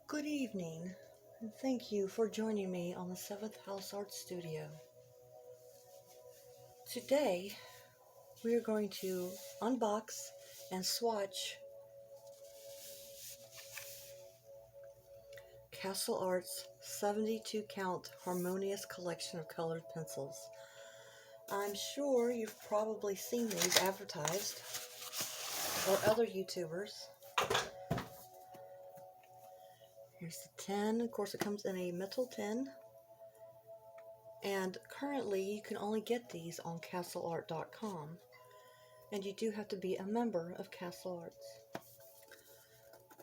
Good evening, and thank you for joining me on the 7th House Art Studio. Today, we are going to unbox and swatch Castle Art's 72 count Harmonious collection of colored pencils. I'm sure you've probably seen these advertised, or other YouTubers. Here's the tin. Of course, it comes in a metal tin. And currently, you can only get these on castleart.com. And you do have to be a member of Castle Arts.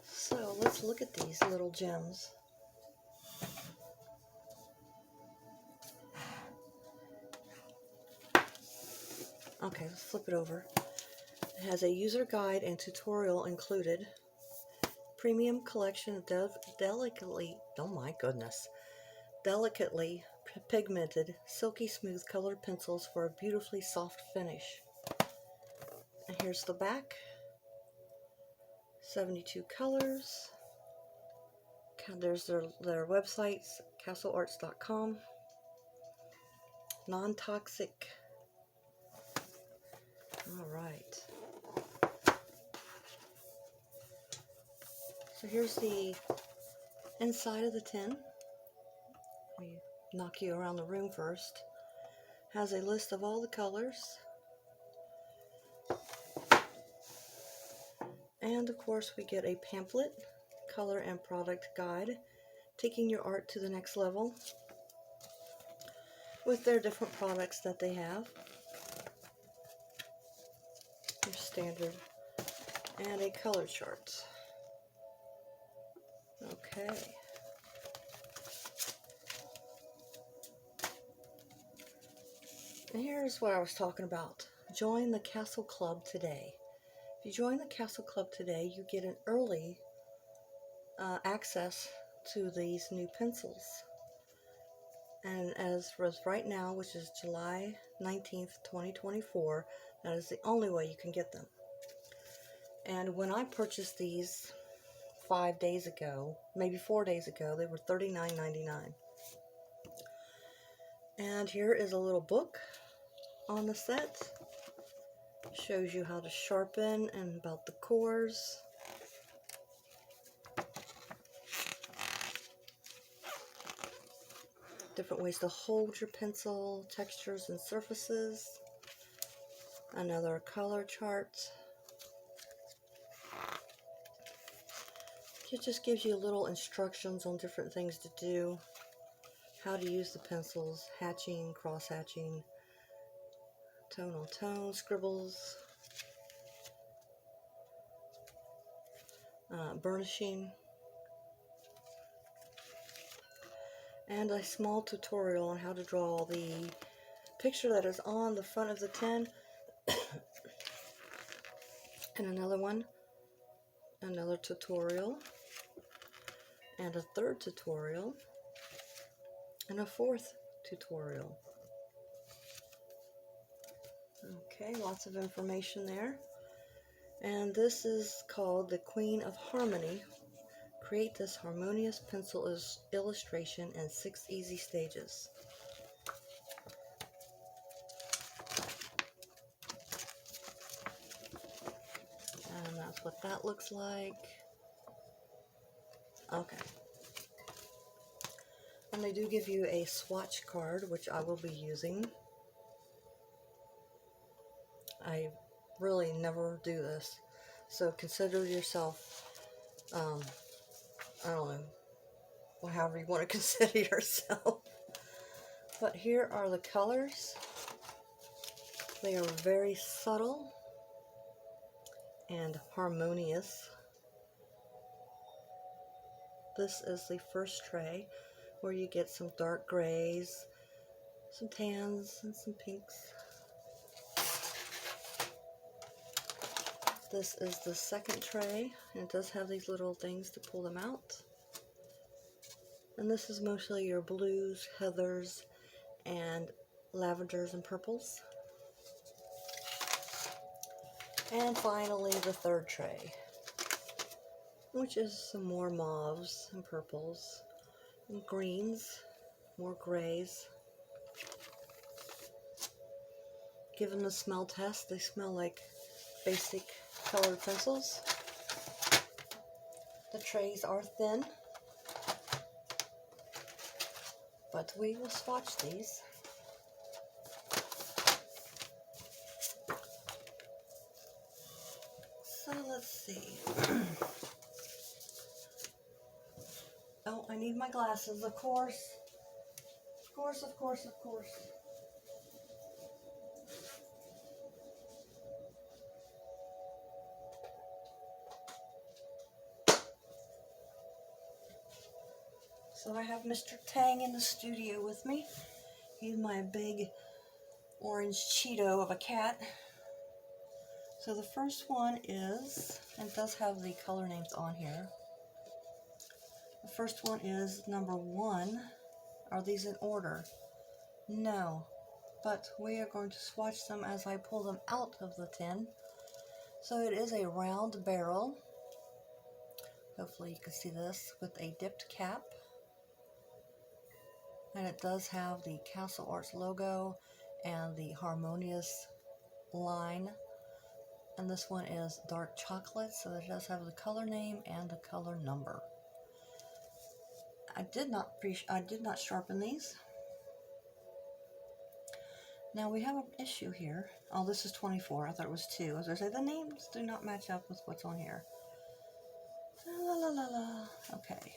So, let's look at these little gems. Okay, let's flip it over. It has a user guide and tutorial included. Premium collection of delicately pigmented, silky smooth colored pencils for a beautifully soft finish. And here's the back. 72 colors. There's their websites, castlearts.com. Non-toxic. Alright. So here's the inside of the tin. We knock you around the room first. Has a list of all the colors. And of course we get a pamphlet, color and product guide, taking your art to the next level with their different products that they have. Your standard. And a color chart. Okay. And here's what I was talking about. Join the Castle Club today. If you join the Castle Club today, you get an early access to these new pencils. And as of right now, which is July 19th, 2024, that is the only way you can get them. And when I purchased these 5 days ago, maybe 4 days ago, they were $39.99. And here is a little book on the set. Shows you how to sharpen and about the cores. Different ways to hold your pencil, textures and surfaces. Another color chart. It just gives you little instructions on different things to do. How to use the pencils, hatching, cross hatching, tone on tone, scribbles, burnishing, and a small tutorial on how to draw the picture that is on the front of the tin. And another one, another tutorial, and a third tutorial, and a fourth tutorial. Okay, lots of information there. And this is called the Queen of Harmony. Create this harmonious pencil illustration in 6 easy stages. And that's what that looks like. Okay. And they do give you a swatch card, which I will be using. I really never do this, so consider yourself, I don't know, however you want to consider yourself. But here are the colors. They are very subtle and harmonious. This is the first tray, where you get some dark grays, some tans, and some pinks. This is the second tray, and it does have these little things to pull them out. And this is mostly your blues, heathers, and lavenders and purples. And finally, the third tray, which is some more mauves and purples and greens, more grays. Given the smell test, they smell like basic colored pencils. The trays are thin, but we will swatch these. So let's see. Oh, I need my glasses, of course. Of course, of course, of course. So I have Mr. Tang in the studio with me. He's my big orange Cheeto of a cat. So the first one is, and it does have the color names on here. The first one is number 1. Are these in order? No, but we are going to swatch them as I pull them out of the tin. So it is a round barrel. Hopefully you can see this with a dipped cap. And it does have the Castle Arts logo and the Harmonious line. And this one is dark chocolate, so it does have the color name and the color number. I did not sharpen these. Now we have an issue here. Oh, this is 24. I thought it was 2. As I say, the names do not match up with what's on here. La la la la. Okay.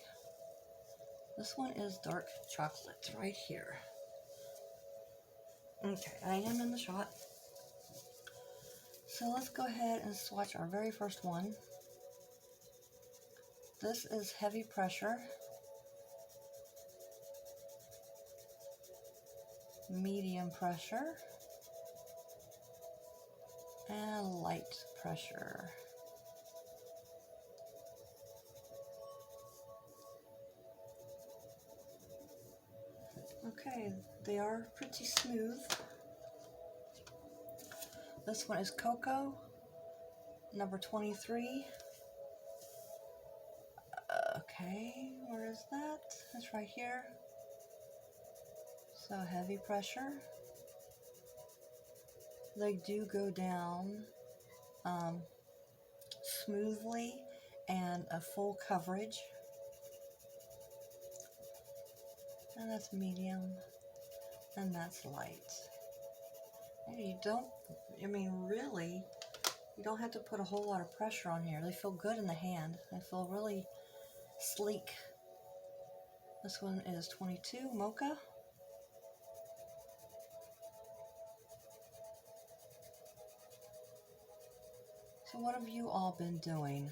This one is dark chocolate right here. Okay, I am in the shot. So let's go ahead and swatch our very first one. This is heavy pressure, medium pressure, and light pressure. Okay, they are pretty smooth. This one is Cocoa, number 23. Okay, where is that? It's right here. So heavy pressure. They do go down smoothly and a full coverage. And that's medium, and that's light. And you don't, really, you don't have to put a whole lot of pressure on here. They feel good in the hand. They feel really sleek. This one is 22, Mocha. So what have you all been doing?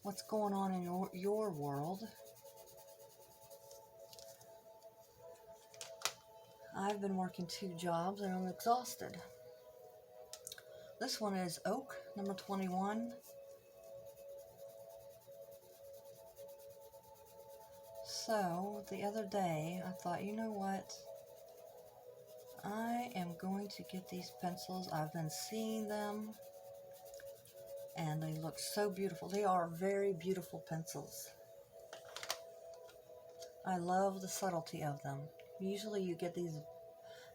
What's going on in your world? I've been working 2 jobs and I'm exhausted. This one is Oak, number 21. So, the other day, I thought, you know what? I am going to get these pencils. I've been seeing them, and they look so beautiful. They are very beautiful pencils. I love the subtlety of them. Usually you get these,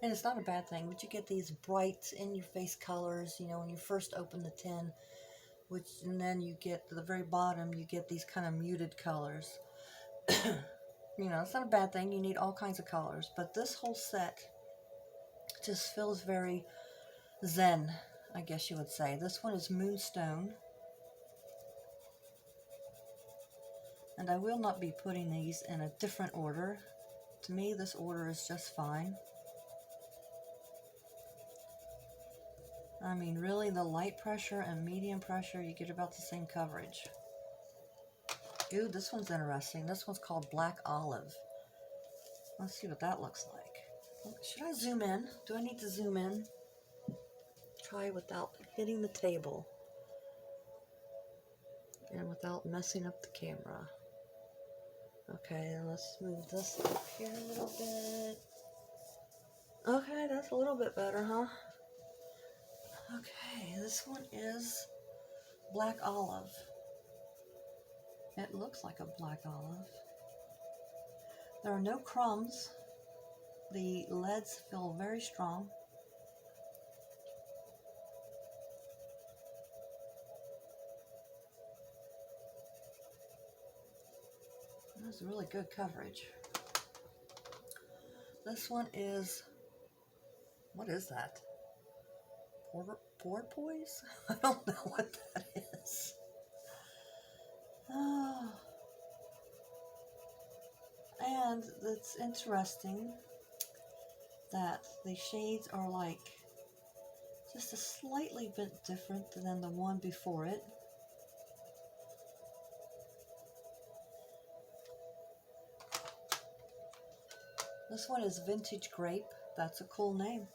and it's not a bad thing, but you get these bright in-your-face colors, when you first open the tin, and then you get to the very bottom, you get these kind of muted colors. It's not a bad thing. You need all kinds of colors, but this whole set just feels very zen, I guess you would say. This one is Moonstone, and I will not be putting these in a different order. To me, this order is just fine. Really, the light pressure and medium pressure, you get about the same coverage. Ooh, this one's interesting. This one's called Black Olive. Let's see what that looks like. Should I zoom in? Do I need to zoom in? Try without hitting the table and without messing up the camera. Okay, let's move this up here a little bit. Okay, that's a little bit better, huh? Okay, this one is Black Olive. It looks like a black olive. There are no crumbs. The leads feel very strong. That's really good coverage. This one is, what is that? Porpoise? I don't know what that is. Oh. And it's interesting that the shades are like just a slightly bit different than the one before it. This one is Vintage Grape. That's a cool name.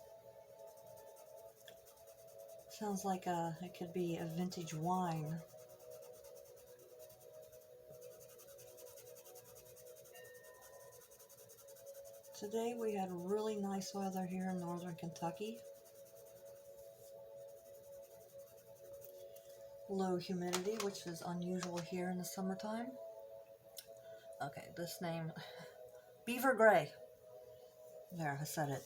Sounds like it could be a vintage wine. Today we had really nice weather here in northern Kentucky. Low humidity, which is unusual here in the summertime. Okay, this name, Beaver Gray. There, I said it.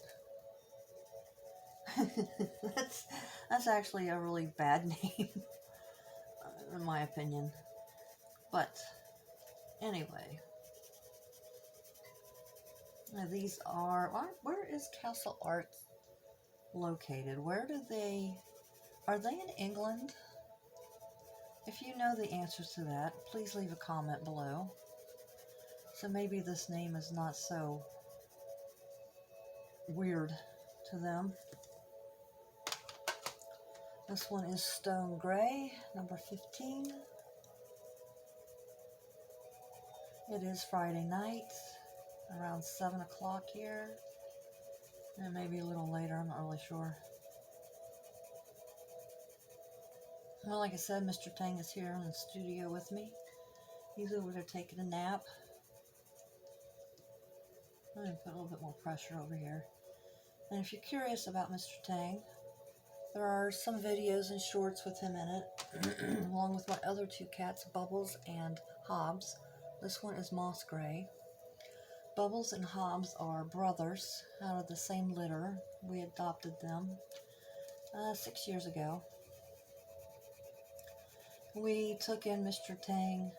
that's actually a really bad name, in my opinion. But anyway, these are, where is Castle Art located? Where do are they in England? If you know the answers to that, please leave a comment below. So maybe this name is not so weird to them. This one is Stone Gray, number 15. It is Friday night, around 7 o'clock here. And maybe a little later, I'm not really sure. Well, like I said, Mr. Tang is here in the studio with me. He's over there taking a nap. I'm going to put a little bit more pressure over here. And if you're curious about Mr. Tang, there are some videos and shorts with him in it, along with my other two cats, Bubbles and Hobbs. This one is Moss Gray. Bubbles and Hobbs are brothers out of the same litter. We adopted them 6 years ago. We took in Mr. Tang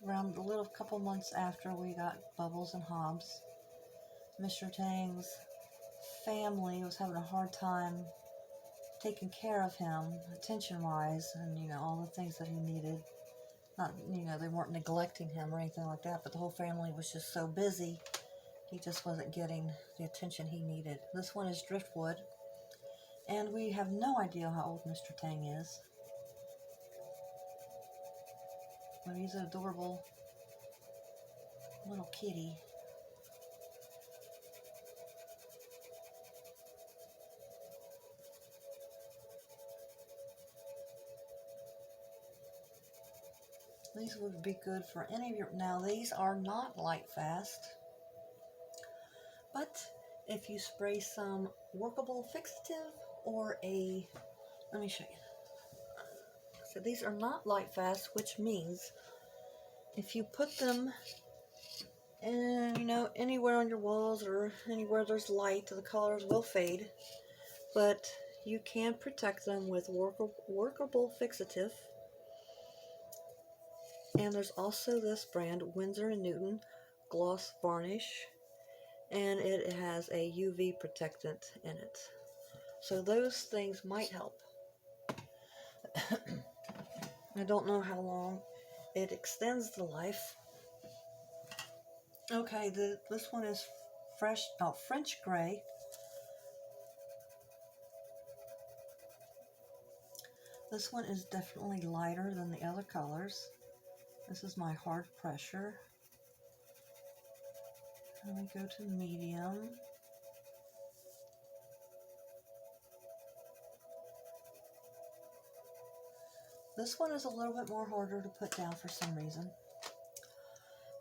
around a little couple months after we got Bubbles and Hobbs. Mr. Tang's family was having a hard time taking care of him, attention-wise, and, you know, all the things that he needed. Not, you know, they weren't neglecting him or anything like that, but the whole family was just so busy, he just wasn't getting the attention he needed. This one is Driftwood, and we have no idea how old Mr. Tang is. But he's an adorable little kitty. These would be good for any of your... Now, these are not light fast, but if you spray some workable fixative or a... Let me show you. So these are not light fast, which means if you put them in, you know, anywhere on your walls or anywhere there's light, the colors will fade, but you can protect them with workable fixative. And there's also this brand, Winsor & Newton Gloss Varnish, and it has a UV protectant in it. So those things might help. I don't know how long it extends the life. Okay, this one is French Gray. This one is definitely lighter than the other colors. This is my hard pressure. And we go to medium. This one is a little bit more harder to put down for some reason.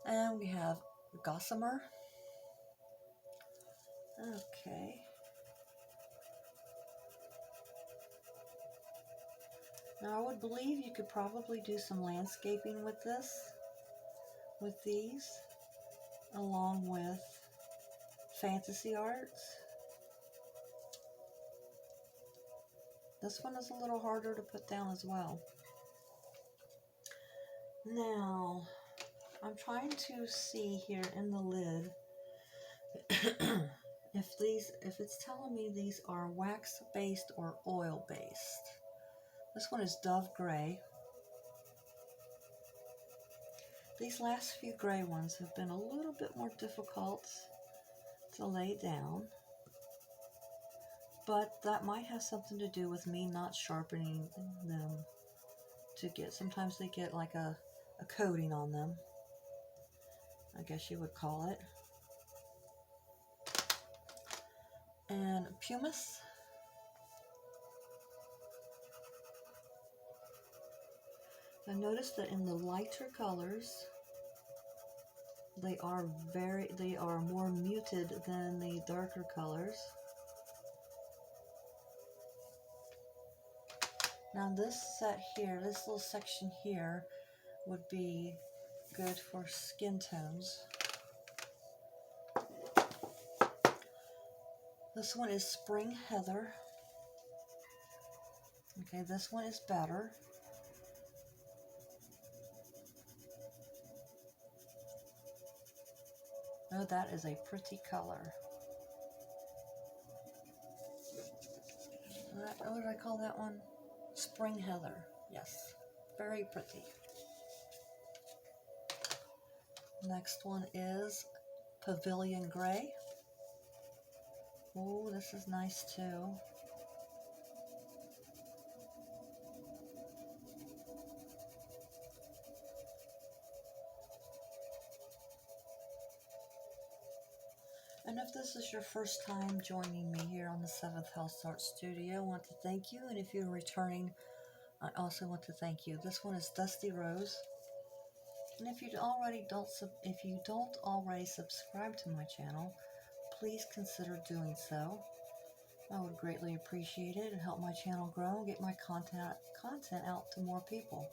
And we have Gossamer. Okay. Now I would believe you could probably do some landscaping with this. with these, along with Fantasy Arts. This one is a little harder to put down as well. Now, I'm trying to see here in the lid if it's telling me these are wax based or oil based. This one is Dove Gray. These last few gray ones have been a little bit more difficult to lay down, but that might have something to do with me not sharpening them to get, sometimes they get like a coating on them, I guess you would call it. And pumice. I noticed that in the lighter colors, they are more muted than the darker colors. Now this set here, this little section here, would be good for skin tones. This one is Spring Heather. Okay, this one is better. Oh, that is a pretty color. What did I call that one? Spring Heather. Yes, very pretty. Next one is Pavilion Gray. Oh, this is nice too. And if this is your first time joining me here on the 7th House Art Studio, I want to thank you. And if you're returning, I also want to thank you. This one is Dusty Rose. And if you don't already subscribe to my channel, please consider doing so. I would greatly appreciate it and help my channel grow and get my content out to more people.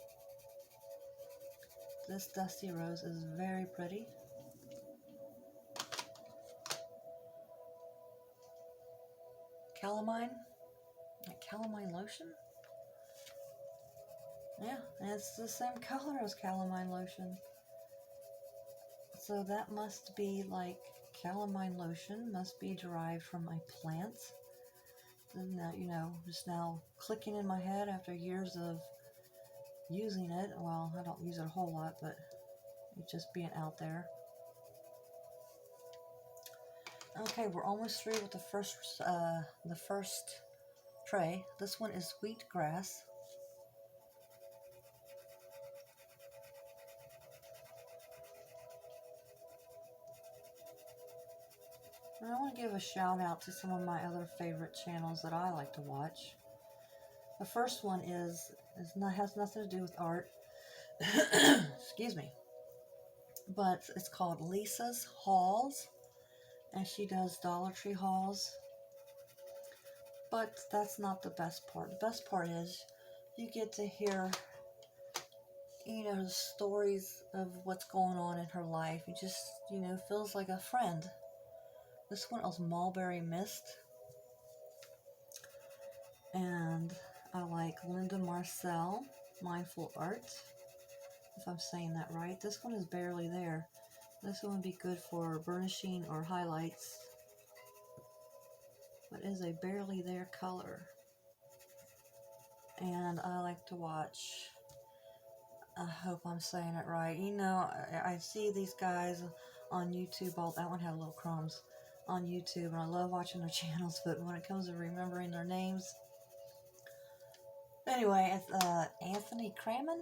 This Dusty Rose is very pretty. Calamine? Like calamine lotion? Yeah, and it's the same color as calamine lotion. So that must be like calamine lotion, must be derived from a plant. And that, you know, just now clicking in my head after years of using it. Well, I don't use it a whole lot, but it's just being out there. Okay, we're almost through with the first tray. This one is Wheatgrass. And I want to give a shout out to some of my other favorite channels that I like to watch. The first one has nothing to do with art. Excuse me. But it's called Lisa's Hauls, and she does Dollar Tree hauls. But that's not the best part. The best part is you get to hear, you know, the stories of what's going on in her life. It just, you know, feels like a friend. This one is Mulberry Mist. And I like Linda Marcel, Mindful Art, if I'm saying that right. This one is Barely There. This one would be good for burnishing or highlights. But it is a Barely There color. And I like to watch, I hope I'm saying it right. You know, I see these guys on YouTube. That one had little crumbs on YouTube, and I love watching their channels, but when it comes to remembering their names. Anyway, it's Anthony Craman.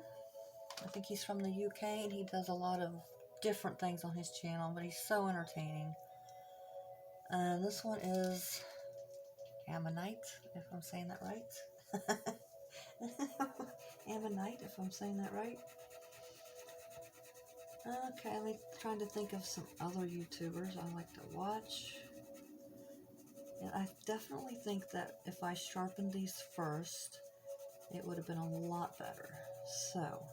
I think he's from the UK, and he does a lot of different things on his channel, but he's so entertaining. And this one is Ammonite, if I'm saying that right. Ammonite, if I'm saying that right. Okay, I'm trying to think of some other YouTubers I like to watch. And I definitely think that if I sharpened these first, it would have been a lot better. So,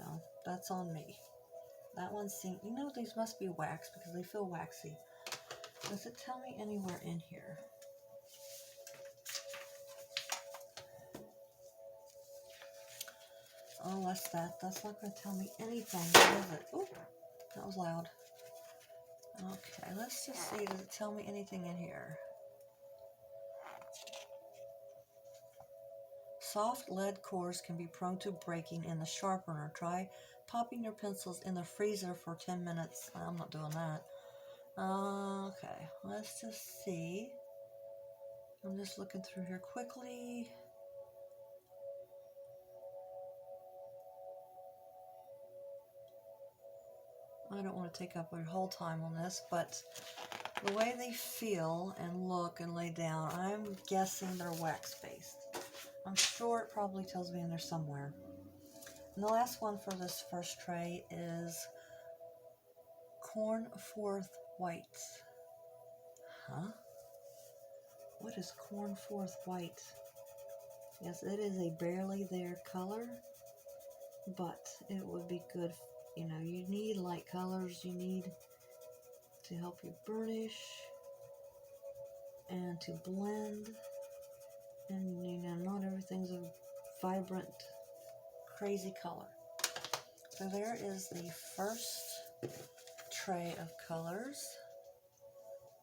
No, that's on me. That one seems, you know, these must be wax because they feel waxy. Does it tell me anywhere in here? Oh, that's not going to tell me anything, is it? Oh, that was loud. Okay, let's just see, does it tell me anything in here? Soft lead cores can be prone to breaking in the sharpener. Try popping your pencils in the freezer for 10 minutes. I'm not doing that. Okay, let's just see. I'm just looking through here quickly. I don't want to take up our whole time on this, but the way they feel and look and lay down, I'm guessing they're wax-based. I'm sure it probably tells me in there somewhere. And the last one for this first tray is Cornforth White. Huh? What is Cornforth White? Yes, it is a barely there color, but it would be good. You know, you need light colors. You need to help you burnish and to blend. And, you know, not everything's a vibrant, crazy color. So there is the first tray of colors.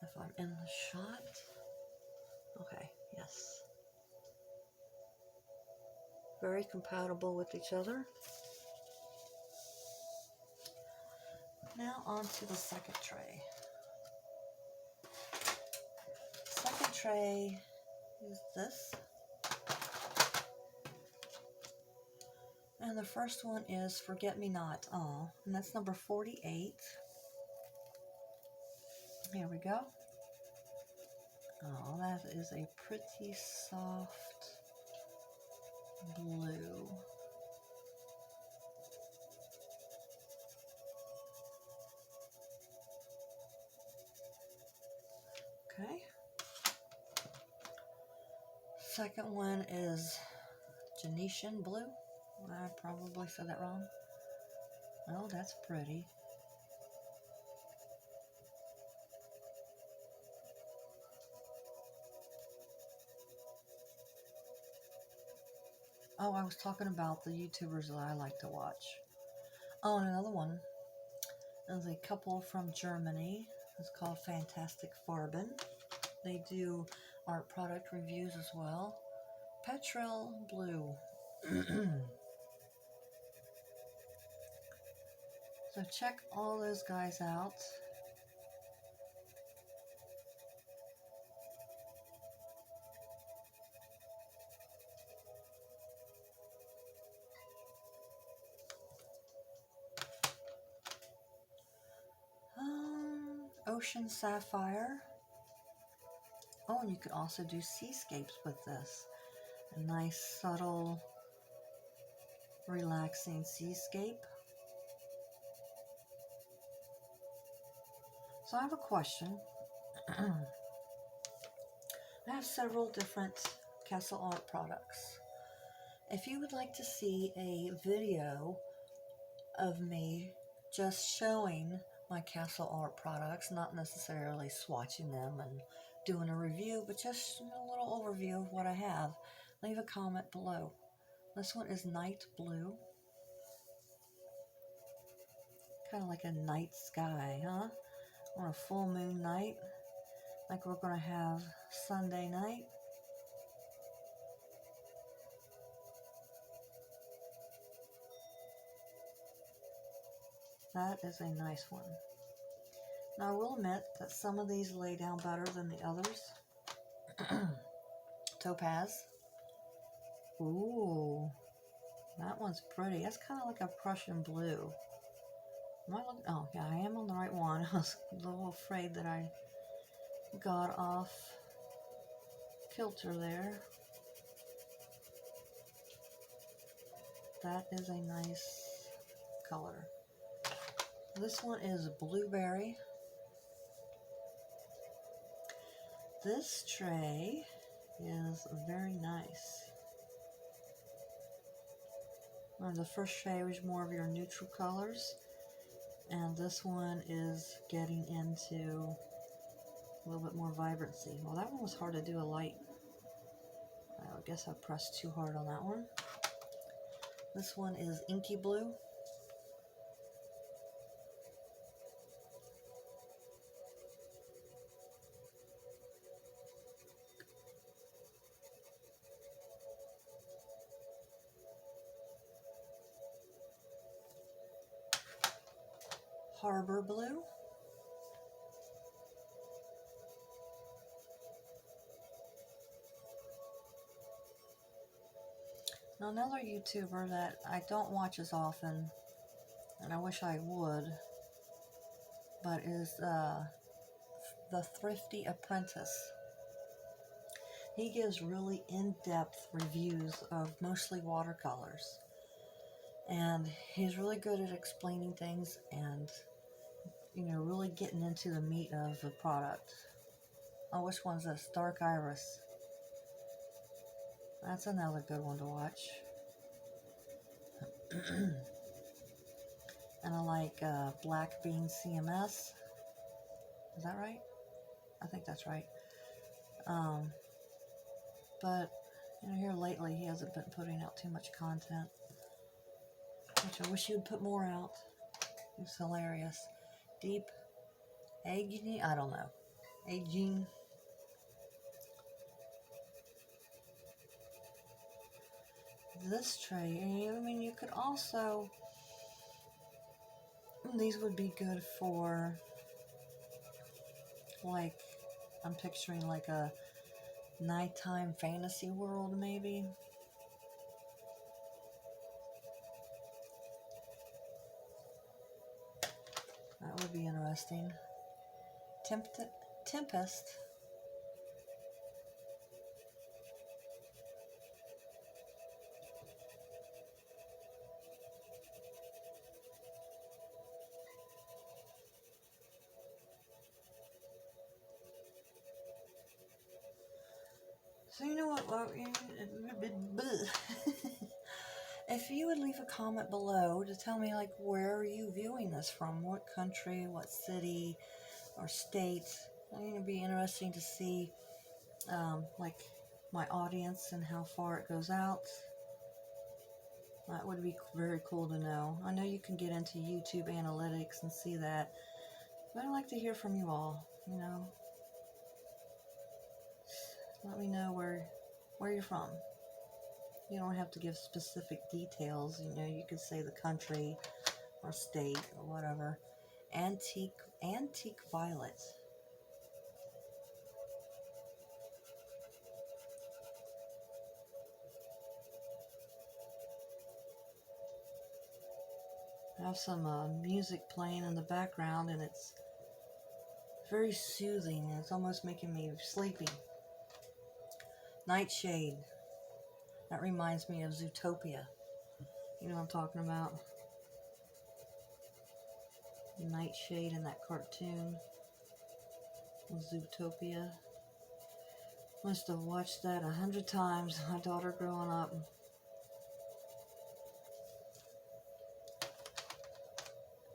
If I'm in the shot. Okay, yes. Very compatible with each other. Now on to the second tray. Second tray is this. And the first one is Forget Me Not. Oh, and that's number 48. Here we go. Oh, that is a pretty soft blue. Okay. Second one is Genetian Blue. I probably said that wrong. Oh, that's pretty. Oh, I was talking about the YouTubers that I like to watch. Oh, and another one is a couple from Germany. It's called Fantastic Farben. They do art product reviews as well. Petrol Blue. So check all those guys out. Ocean Sapphire. Oh, and you could also do seascapes with this. A nice, subtle, relaxing seascape. So I have a question. I have several different Castle Art products. If you would like to see a video of me just showing my Castle Art products, not necessarily swatching them and doing a review, but just a little overview of what I have, leave a comment below. This one is Night Blue. Kind of like a night sky, huh? Or a full moon night, like we're going to have Sunday night. That is a nice one. Now I will admit that some of these lay down better than the others. Topaz. Ooh, that one's pretty. That's kind of like a Prussian blue. Am I looking? Oh, yeah, I am on the right one. I was a little afraid that I got off kilter there. That is a nice color. This one is Blueberry. This tray is very nice. The first shade was more of your neutral colors, and this one is getting into a little bit more vibrancy. Well, that one was hard to do a light. I guess I pressed too hard on that one. This one is Inky Blue. Harbor Blue. Now, another YouTuber that I don't watch as often, and I wish I would, but is The Thrifty Apprentice. He gives really in-depth reviews of mostly watercolors, and he's really good at explaining things and, you know, really getting into the meat of the product. Oh, which one's this? Dark Iris. That's another good one to watch. And I like Black Bean CMS. Is that right? I think that's right. But you know, here lately he hasn't been putting out too much content, which I wish he would put more out. It's hilarious. Deep Aging, I don't know. Aging. This tray, I mean, you could also, these would be good for, like, I'm picturing like a nighttime fantasy world, maybe. That would be interesting. Tempest. So you know what? If you would leave a comment below to tell me, like, where are you viewing this from? What country, what city or state? I think it'd be interesting to see, like, my audience and how far it goes out. That would be very cool to know. I know you can get into YouTube analytics and see that, but I'd like to hear from you all, you know. Let me know where you're from. You don't have to give specific details, you know, you could say the country or state or whatever. Antique Violet. I have some music playing in the background, and it's very soothing. It's almost making me sleepy. Nightshade. That reminds me of Zootopia. You know what I'm talking about? Nightshade in that cartoon. Zootopia. Must have watched that 100 times. My daughter growing up.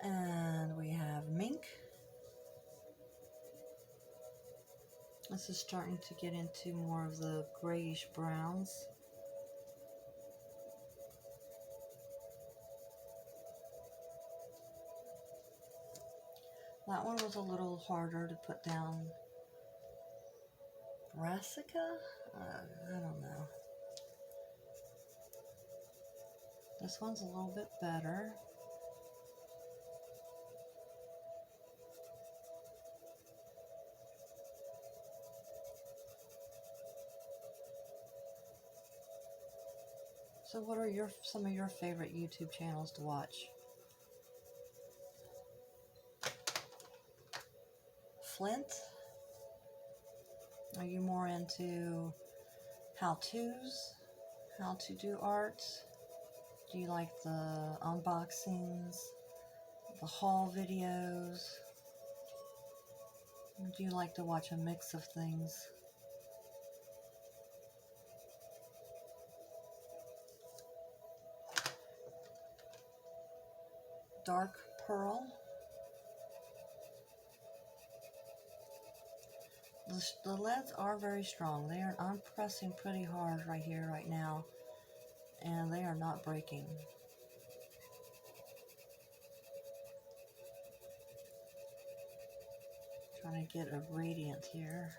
And we have Mink. This is starting to get into more of the grayish browns. That one was a little harder to put down. Brassica? I don't know. This one's a little bit better. So what are some of your favorite YouTube channels to watch? Flint? Are you more into how-tos? How to do art? Do you like the unboxings? The haul videos? Or do you like to watch a mix of things? dark pearl. The leads are very strong. I'm pressing pretty hard right here, right now, and they are not breaking. Trying to get a radiant here.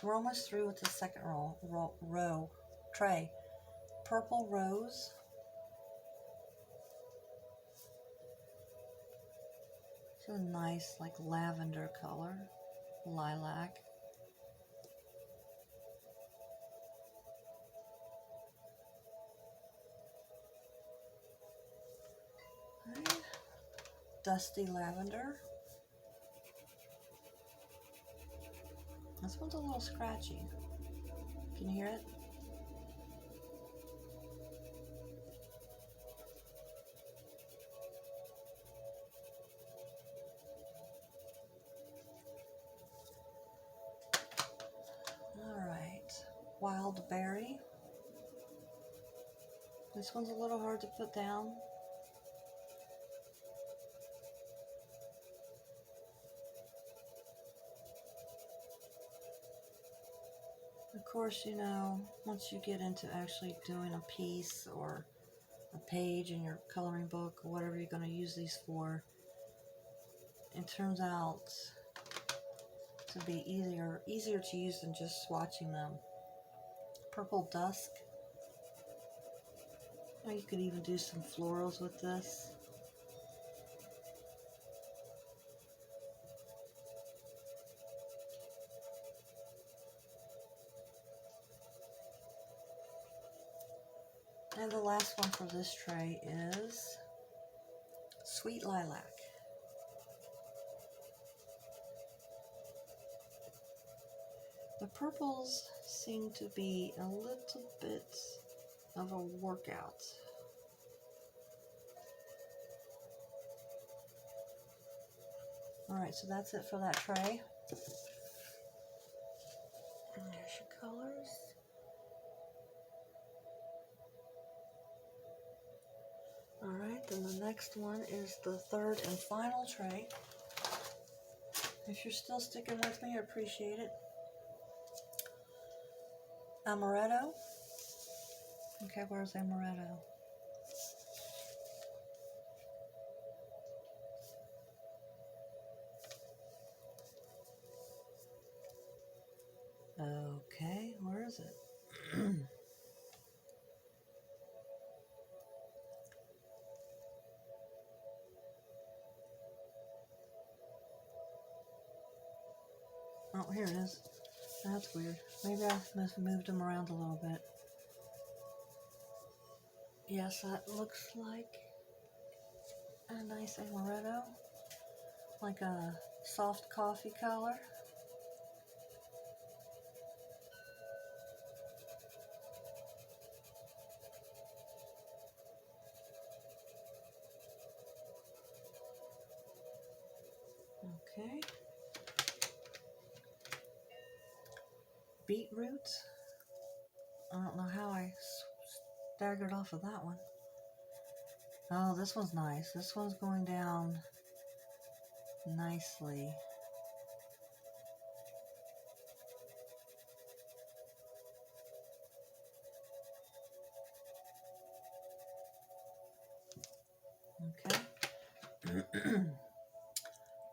We're almost through with the second row tray. Purple rose. It's a nice, like, lavender color. Lilac. Okay. Dusty lavender. This one's a little scratchy. Can you hear it? Alright. Wild berry. This one's a little hard to put down. Of course, you know, once you get into actually doing a piece or a page in your coloring book or whatever you're going to use these for, it turns out to be easier to use than just swatching them. Purple dusk. Or you could even do some florals with this. And the last one for this tray is Sweet Lilac. The purples seem to be a little bit of a workout. Alright, so that's it for that tray. And there's your colors. Alright, then the next one is the third and final tray. If you're still sticking with me, I appreciate it. Amaretto. Okay, where's Amaretto? Okay, where is it? Oh, here it is. That's weird. Maybe I must have moved them around a little bit. Yes, that looks like a nice amaretto. Like a soft coffee color. Okay. Beetroot. I don't know how I staggered off of that one. Oh, this one's nice. This one's going down nicely. Okay.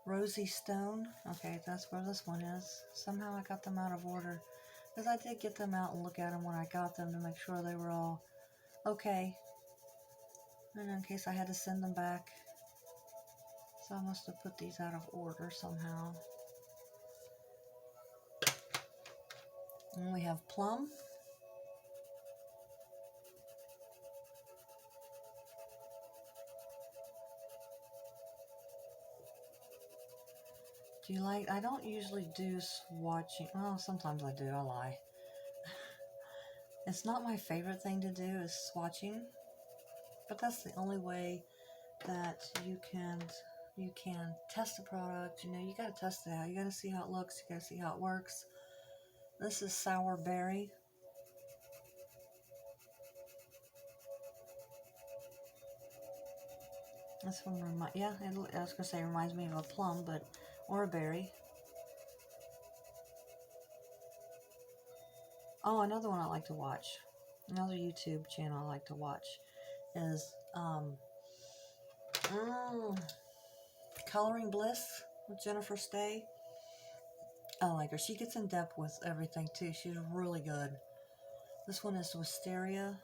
Rosy Stone. Okay, that's where this one is. Somehow I got them out of order. Because I did get them out and look at them when I got them to make sure they were all okay. And in case I had to send them back. So I must have put these out of order somehow. And we have Plum. Do you like, I don't usually do swatching. Well, sometimes I do, I lie. It's not my favorite thing to do is swatching. But that's the only way that you can test a product. You know, you gotta test it out. You gotta see how it looks. You gotta see how it works. This is Sour Berry. This one I was gonna say it reminds me of a plum, but or a berry. Oh, another one I like to watch, another YouTube channel I like to watch is Coloring Bliss with Jennifer Stay. I like her. She gets in depth with everything too. She's really good. This one is Wisteria.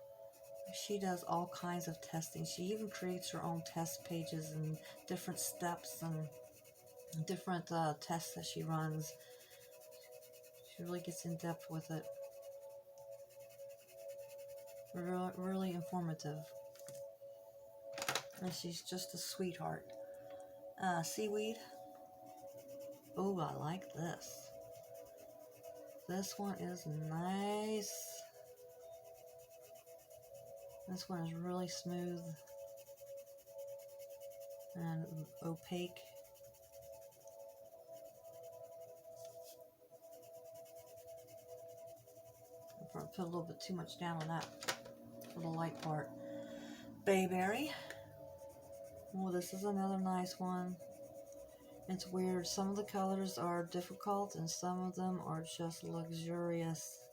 She does all kinds of testing. She even creates her own test pages and different steps and different tests that she runs. She really gets in depth with it. Really informative. And she's just a sweetheart. Seaweed. Oh, I like this. This one is nice. This one is really smooth and opaque. I put a little bit too much down on that for the light part. Bayberry. Oh, this is another nice one. It's weird. Some of the colors are difficult and some of them are just luxurious.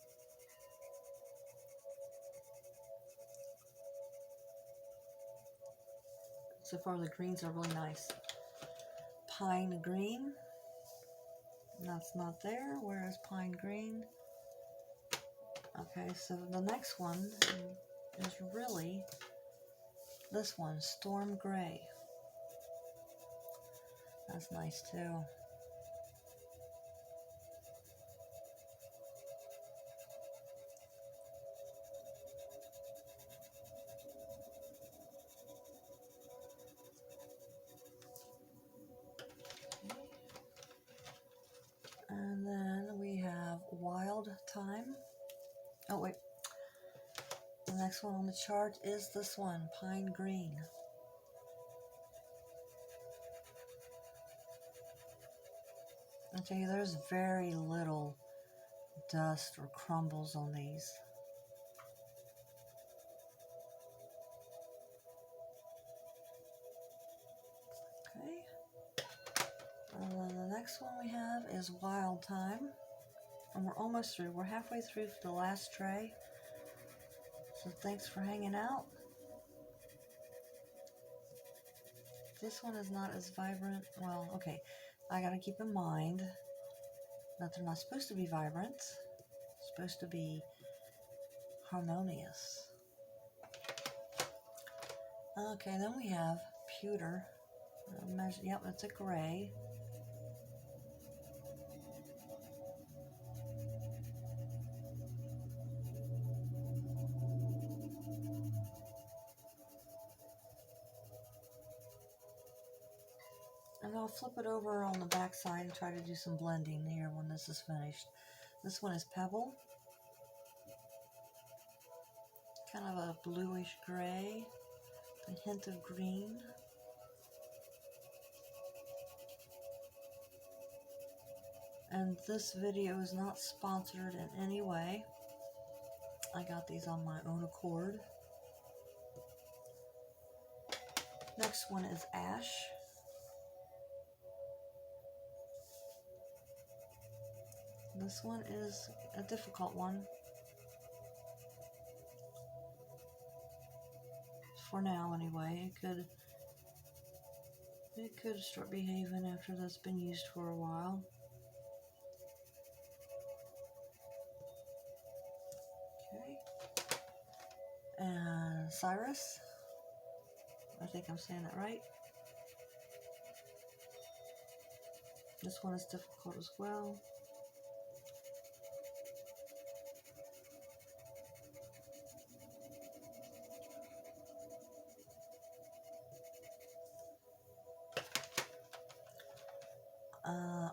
So far the greens are really nice. Pine green. That's not there. Where is pine green? Okay, so the next one is really this one, Storm Gray. That's nice too. And then we have Wild Thyme. Oh wait, the next one on the chart is this one, Pine Green. I tell you, there's very little dust or crumbles on these. Okay. And then the next one we have is Wild Thyme. And we're almost through. We're halfway through the last tray. So thanks for hanging out. This one is not as vibrant. Well, okay. I gotta keep in mind that they're not supposed to be vibrant. It's supposed to be harmonious. Okay, then we have pewter. Yep, it's a gray. And I'll flip it over on the back side and try to do some blending here when this is finished. This one is Pebble. Kind of a bluish gray, a hint of green. And this video is not sponsored in any way. I got these on my own accord. Next one is Ash. This one is a difficult one. For now anyway. It could start behaving after that's been used for a while. Okay. And Cyrus. I think I'm saying that right. This one is difficult as well.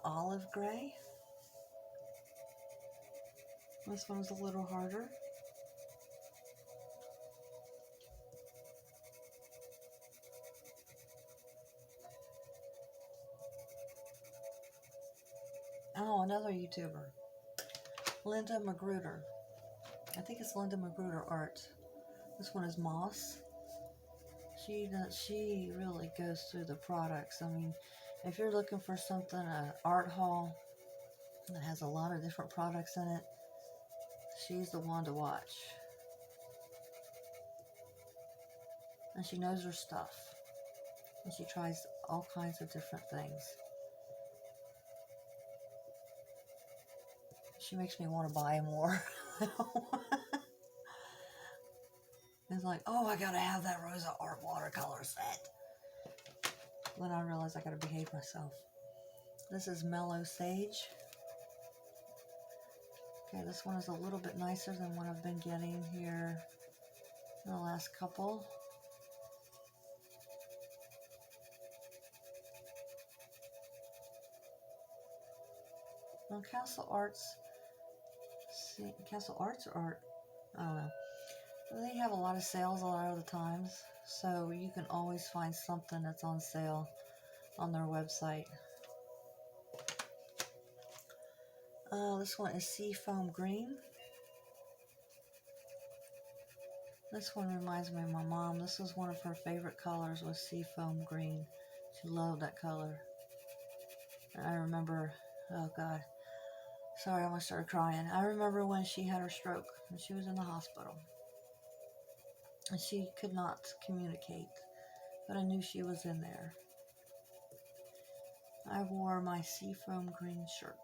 Olive gray. This one's a little harder. Oh, another YouTuber. Linda Magruder. I think it's Linda Magruder Art. This one is Moss. She really goes through the products. I mean, if you're looking for something, an art haul that has a lot of different products in it, she's the one to watch. And she knows her stuff. And she tries all kinds of different things. She makes me want to buy more. It's like, oh, I gotta have that Rosa Art watercolor set. Then I realize I gotta behave myself. This is Mellow Sage. Okay, this one is a little bit nicer than what I've been getting here in the last couple. Well, Castle Arts or Art, I don't know. They have a lot of sales a lot of the times, so you can always find something that's on sale on their website. This one is Seafoam Green. This one reminds me of my mom. This was one of her favorite colors, was Seafoam Green. She loved that color. And I remember, oh God, sorry, I almost started crying. I remember when she had her stroke and she was in the hospital. And she could not communicate, but I knew she was in there. I wore my Seafoam Green shirt.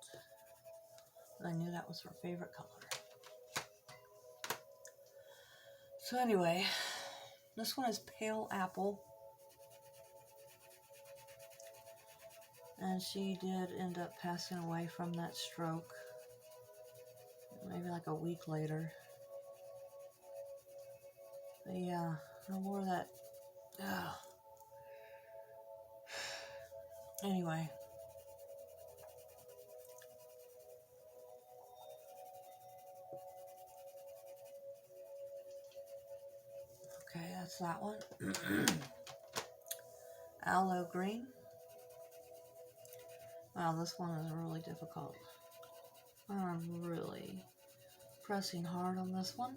I knew that was her favorite color. So anyway, this one is Pale Apple. And she did end up passing away from that stroke. Maybe like a week later. But yeah, I wore that. Anyway. Okay, that's that one. Aloe Green. Wow, this one is really difficult. I'm really pressing hard on this one.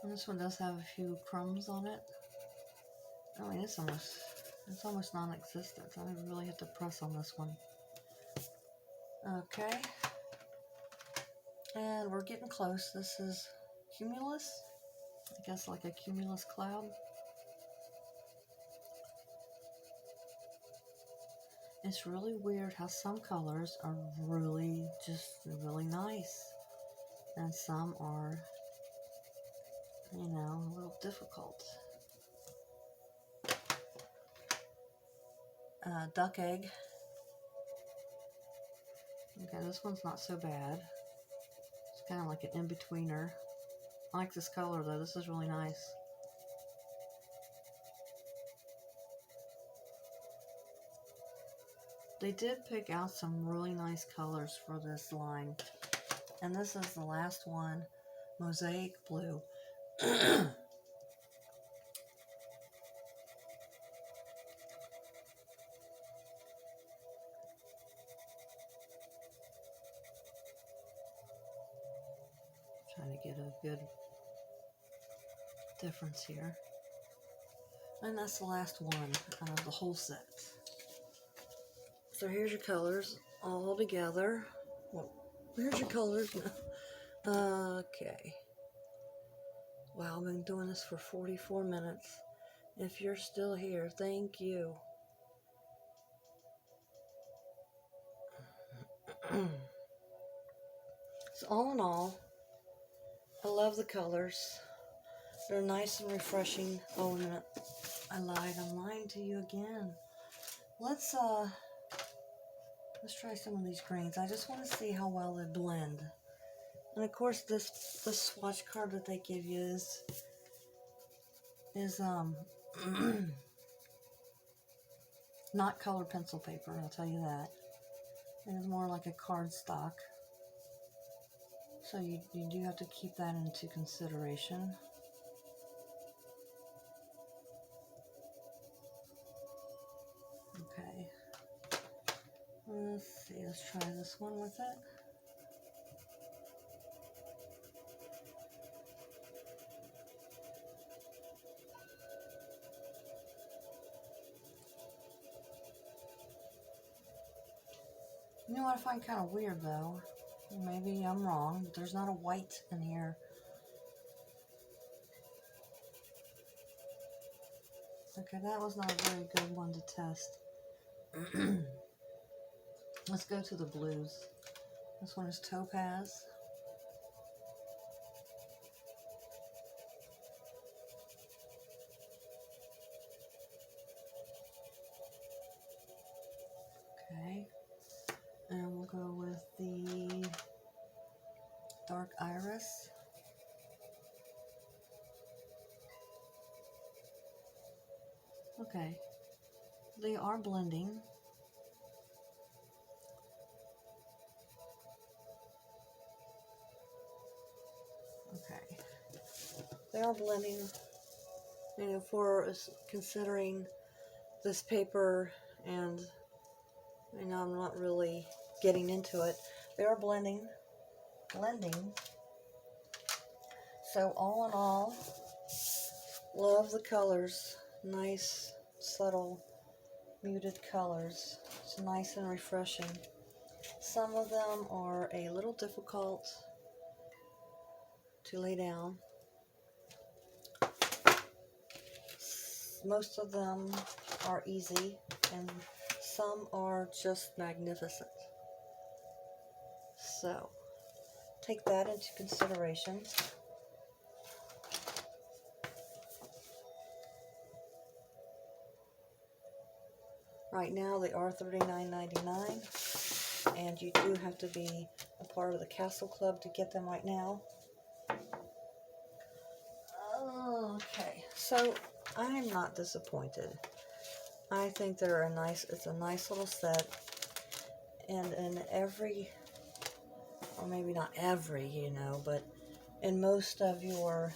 And this one does have a few crumbs on it. I mean, it's almost non-existent. I really have to press on this one. Okay. And we're getting close. This is Cumulus. I guess like a cumulus cloud. It's really weird how some colors are really nice. And some are, you know, a little difficult. Duck Egg. Okay, this one's not so bad. It's kind of like an in-betweener. I like this color though. This is really nice. They did pick out some really nice colors for this line. And this is the last one, Mosaic Blue. Trying to get a good difference here. And that's the last one out of the whole set. So here's your colors all together. Well, here's your colors now. Okay. Wow, I've been doing this for 44 minutes. If you're still here, thank you. So all in all, I love the colors. They're nice and refreshing. Oh, a minute. I lied. I'm lying to you again. Let's try some of these greens. I just want to see how well they blend. And of course, this swatch card that they give you is not colored pencil paper. I'll tell you that. It is more like a cardstock. So you do have to keep that into consideration. Okay. Let's see. Let's try this one with it. You know what I find kind of weird though? Maybe I'm wrong. There's not a white in here. Okay, that was not a very good one to test. Let's go to the blues. This one is topaz. Okay. And we'll go with the dark iris. Okay. They are blending. Okay. They are blending. You know, for considering this paper, and I know I'm not really getting into it. They are blending. So all in all, love the colors. Nice, subtle, muted colors. It's nice and refreshing. Some of them are a little difficult to lay down. Most of them are easy, and some are just magnificent. So, take that into consideration. Right now they are $39.99, and you do have to be a part of the Castle Club to get them right now. Okay, so I'm not disappointed. I think they're it's a nice little set, and in every, or maybe not every, you know, but in most of your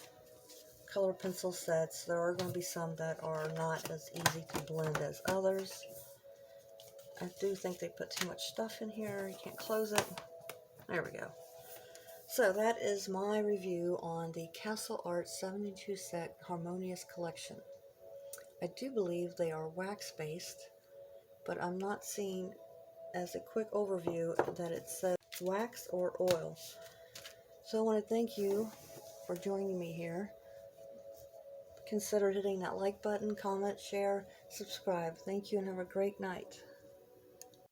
color pencil sets, there are going to be some that are not as easy to blend as others. I do think they put too much stuff in here. You can't close it. There we go. So that is my review on the Castle Art 72 set Harmonious collection. I do believe they are wax-based, but I'm not seeing as a quick overview that it says wax or oil. So I want to thank you for joining me here. Consider hitting that like button, comment, share, subscribe. Thank you and have a great night.